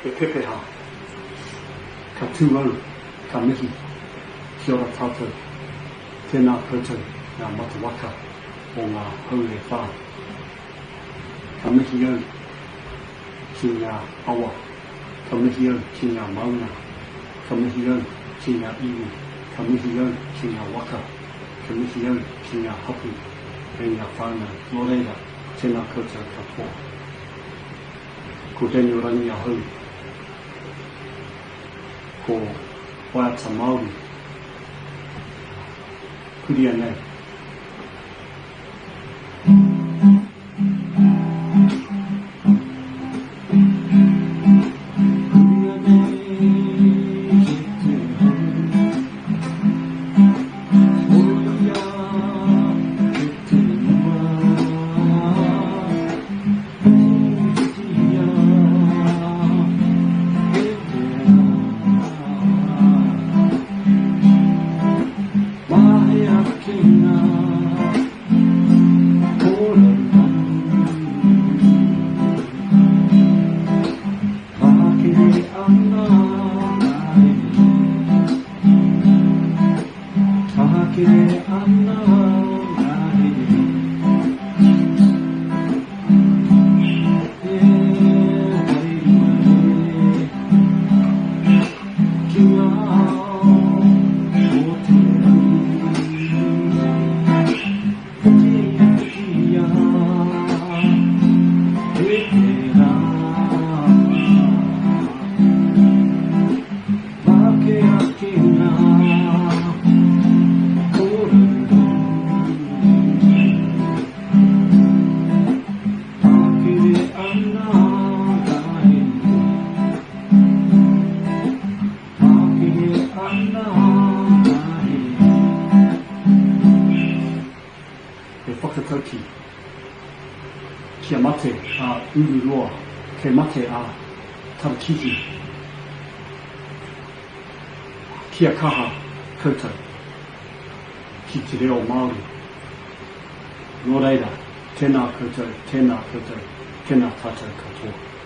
e pepe ha, ka tūau, ka mihi, ki ora tātou, tēnā koutou, ngā matawaka o ngā hau e whā. Ka mihi au ki ngā awa, ka mihi au ki ngā maunga, ka mihi au ki ngā iwi, ka mihi au ki ngā waka, ka mihi au ki ngā hapu, e ngā whānau, nō reira, tēnā koutou katoa. Ko Daniel Rangi ahau, ko Waiata Māori, kuria nei. Whakatauki, kia mate a Ururoa, ke mate a Tarakiki, kia kaha koutou, ki te reo Māori. Nō reira, tēnā koutou, tēnā tātou katoa.